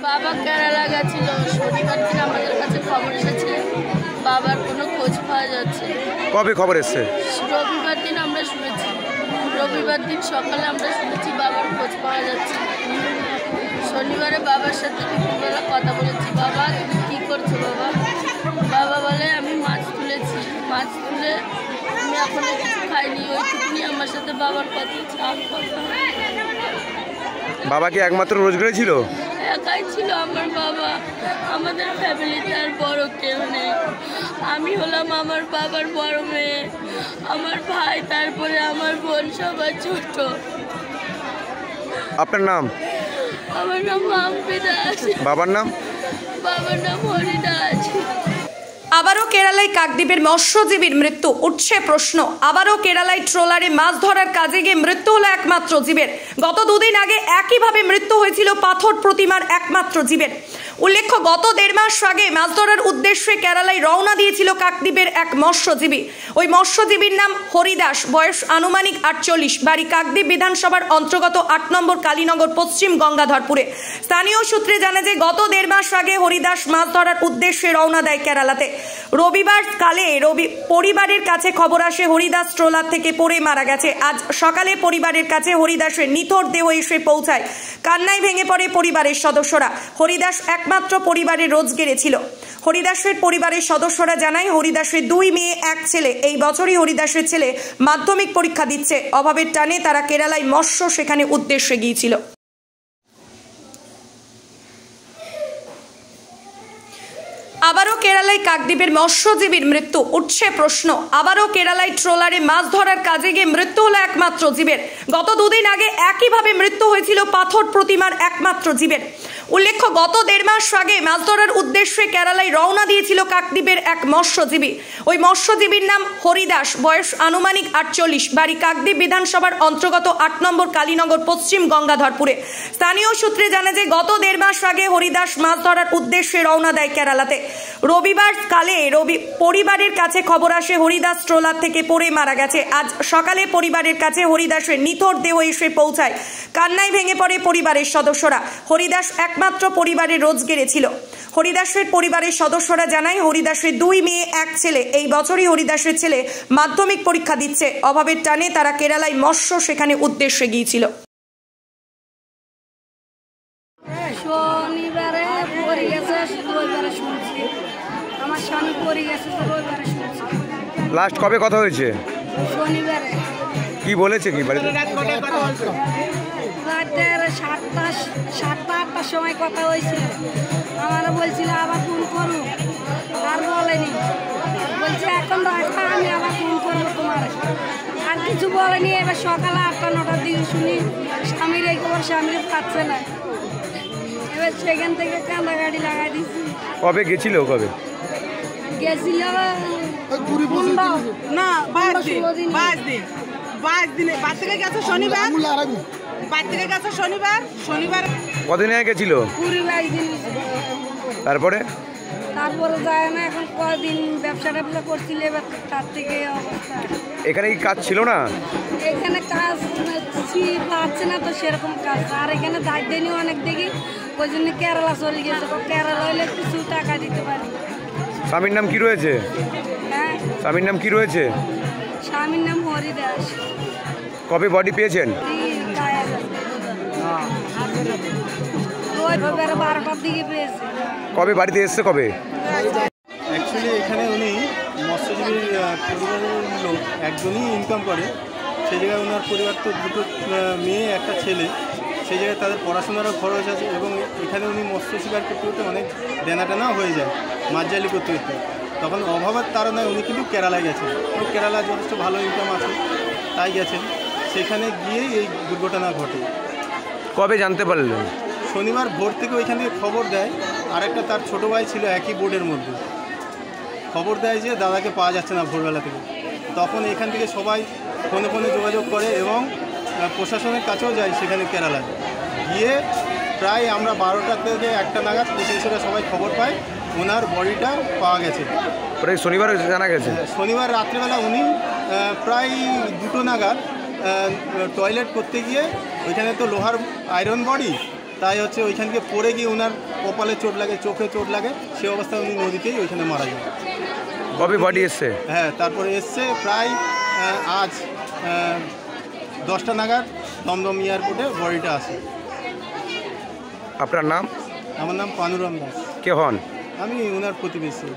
বাবা কেরালা গেছিল, শনিবার দিন আমাদের কাছে খবর এসেছে বাবার কোনো খোঁজ পাওয়া যাচ্ছে। কবে খবর এসছে? রবিবার দিন আমরা শুনেছি, রবিবার দিন সকালে আমরা শুনেছি বাবার খোঁজ পাওয়া যাচ্ছে। শনিবারে বাবার সাথে দুপুরবেলা কথা বলেছি, বাবা তুমি কী করছো বাবা? বাবা বলে আমি মাছ তুলেছি, মাছ তুলে আমি এখনো কিছু খাইনি, ওইটুকুনি আমার সাথে বাবার কথা। বাবা কি একমাত্র রোজগারে ছিল? একাই ছিল আমার বাবা, আমাদের ফ্যামিলিতে আর বড় কেউ নেই। আমি হলাম আমার বাবার বড় মেয়ে, আমার ভাই, তারপরে আমার বোন সবাই ছোট। আপনার নাম? আমার নাম মাম্পি দাস। বাবার নাম? বাবার নাম হরি দাস। আবারও কেরালায় কাকদ্বীপের মৎস্যজীবীর মৃত্যু, উঠছে প্রশ্ন। আবারও কেরালায় ট্রলারে মাছ ধরার কাজে গিয়ে মৃত্যু হলো একমাত্র জীবের। গত দুদিন আগে একইভাবে মৃত্যু হয়েছিল পাথর প্রতিমার একমাত্র জীবের। উল্লেখ্য, গত 1.5 মাস আগে মাছ ধরার উদ্দেশ্যে কেরালায় রওনা দিয়েছিল কাকদ্বীপের এক মৎস্যজীবী। ওই মৎস্যজীবীর নাম হরিদাস, বয়স আনুমানিক 48, বাড়ি কাকদ্বীপ বিধানসভার অন্তর্গত 8 নম্বর কালীনগর পশ্চিম গঙ্গাধরপুরে। স্থানীয় সূত্রে জানা যায় গত 1.5 মাস আগে হরিদাস মাছ ধরার উদ্দেশ্যে রওনা দেয় কেরালাতে। রবিবার কালে পরিবারের কাছে খবর আসে হরিদাস ট্রলার থেকে পড়ে মারা গেছে। আজ সকালে পরিবারের কাছে হরিদাসের নিথর দেহ এসে পৌঁছায়। কান্নায় ভেঙে পড়ে পরিবারের সদস্যরা। হরিদাস একমাত্র পরিবারের রোজগেরে ছিল। হরিদাসের পরিবারের সদস্যরা জানায় হরিদাসের 2 মেয়ে 1 ছেলে। এই বছরই হরিদাসের ছেলে মাধ্যমিক পরীক্ষা দিচ্ছে। অভাবের টানে তারা কেরালায় মৎস্য সেখানে উদ্দেশ্যে গিয়েছিল। আবারও কেরালায় কাকদ্বীপের মৎস্যজীবীর মৃত্যু, উঠছে প্রশ্ন। আবারও কেরালায় ট্রলারে মাছ ধরার কাজে গিয়ে মৃত্যু হলো একমাত্র জীবের। গত 2 দিন আগে একইভাবে মৃত্যু হয়েছিল পাথর প্রতিমার একমাত্র জীবের। উল্লেখ্য, গত 1.5 মাস আগে মাছ ধরার উদ্দেশ্যে কেরালায় রওনা দিয়েছিল কাকদ্বীপের এক মৎস্যজীবী। ওই মৎস্যজীবীর নাম হরিদাস, বয়স আনুমানিক 48, বাড়ি কাকদ্বীপ বিধানসভার অন্তর্গত 8 নম্বর কালীনগর পশ্চিম গঙ্গাধরপুরে। স্থানীয় সূত্রে জানা যায় গত 1.5 মাস আগে হরিদাস মাছ ধরার উদ্দেশ্যে রওনা দেয় কেরালাতে। রবিবার কালে পরিবারের কাছে খবর আসে হরিদাস ট্রলার থেকে পড়ে মারা গেছে। আজ সকালে পরিবারের কাছে হরিদাসের নিথর দেহ এসে পৌঁছায়। কান্নায় ভেঙে পড়ে পরিবারের সদস্যরা। হরিদাস একমাত্র পরিবারের রোজগেরে ছিল। হরিদাসের পরিবারের সদস্যরা জানায় হরিদাসের 2 মেয়ে 1 ছেলে। এই বছরই হরিদাসের ছেলে মাধ্যমিক পরীক্ষা দিচ্ছে। অভাবের টানে তারা কেরালায় মৎস্য সেখানে উদ্দেশ্যে গিয়েছিল। শনিবারে পড়ে গেছে, রবিবারে শুনছি আমার স্বামী পড়ে গেছে, তো রবিবারে শুনছি। লাস্ট কবে কথা হয়েছে? শনিবারে। কি বলেছে? কি বাড়িতে? রাতের 7টা-8টার সময় কথা হয়েছিল। আমারও বলছিল আবার ফোন করুন, আর বলেনি। বলছে এখন রাখা, আমি আবার ফোন করবো তোমার। আর কিছু বলেনি। এবার সকালে 8টা-9টার দিকে শুনি স্বামীর এই খবর, স্বামীর পাচ্ছে না। এবার সেখান থেকে কান্দাগাড়ি লাগাই দিচ্ছি। কবে গেছিল? কবে গেছিল? না, 22 দিনে। বাদ থেকে গেছে শনিবার। বাদ থেকে গেছে শনিবার। কদিন আগে গেছিল? 20-22 দিন। তারপরে যায় না। এখন কদিন ব্যবসা করছিল, এবার তার থেকে অবস্থা। এখানে কি কাজ ছিল না? এখানে কাজ পাচ্ছে না তো সেরকম কাজ। আর এখানে দায়িত্ব নিয়ে অনেক দেখি, ওই জন্য কেরালা চলে গেছে। কেরালা হলে কিছু টাকা দিতে পারি। স্বামীর নাম কি রয়েছে? হ্যাঁ, স্বামীর নাম কি রয়েছে? স্বামীর নাম হরিদাস। কবে বডি পেয়েছেন? রবিবার 12টার দিকে পেয়েছে। কবে বাড়িতে এসছে? কবে? অ্যাকচুয়ালি এখানে উনি মৎস্যজীবীর পরিবারের লোক একজনই ইনকাম করে। সেই জায়গায় ওনার পরিবার তো 2 মেয়ে 1 ছেলে। সেই জায়গায় তাদের পড়াশোনারও খরচ আছে এবং এখানে উনি মৎস্য শিকার করতে করতে অনেক দেনাটানাও হয়ে যায়, মাছজালি করতে করতে। তখন অভাবের তাড়নায় উনি কিন্তু কেরালায় গেছেন। এবং কেরালায় যথেষ্ট ভালো ইনকাম আছে, তাই গেছেন। সেখানে গিয়েই এই দুর্ঘটনা ঘটে। কবে জানতে পারলেন? শনিবার ভোর থেকে ওইখান থেকে খবর দেয়। আরেকটা তার ছোটো ভাই ছিল একই বোর্ডের মধ্যে, খবর দেয় যে দাদাকে পাওয়া যাচ্ছে না ভোরবেলা থেকে। তখন এখান থেকে সবাই ফোনে যোগাযোগ করে এবং প্রশাসনের কাছেও যায় সেখানে কেরালায় গিয়ে। প্রায় আমরা 12টা থেকে 1টা নাগাদ প্রতিবেশীরা সবাই খবর পায় ওনার বডিটা পাওয়া গেছে। শনিবার জানা গেছে। শনিবার রাত্রেবেলা উনি প্রায় 2টো নাগাদ টয়লেট করতে গিয়ে, ওইখানে তো লোহার আয়রন বডি, তাই হচ্ছে ওইখানকে পড়ে গিয়ে ওনার কপালে চোট লাগে, চোখে চোট লাগে, সে অবস্থায় উনি নদীতেই ওইখানে মারা যান। কবে বডি এসছে? হ্যাঁ, তারপরে এসছে প্রায় আজ 10টা নাগাদ দমদম এয়ারপোর্টে বডিটা আসে। আপনার নাম? আমার নাম পানুরাম দাস। কে হন? আমি ওনার প্রতিবেশী।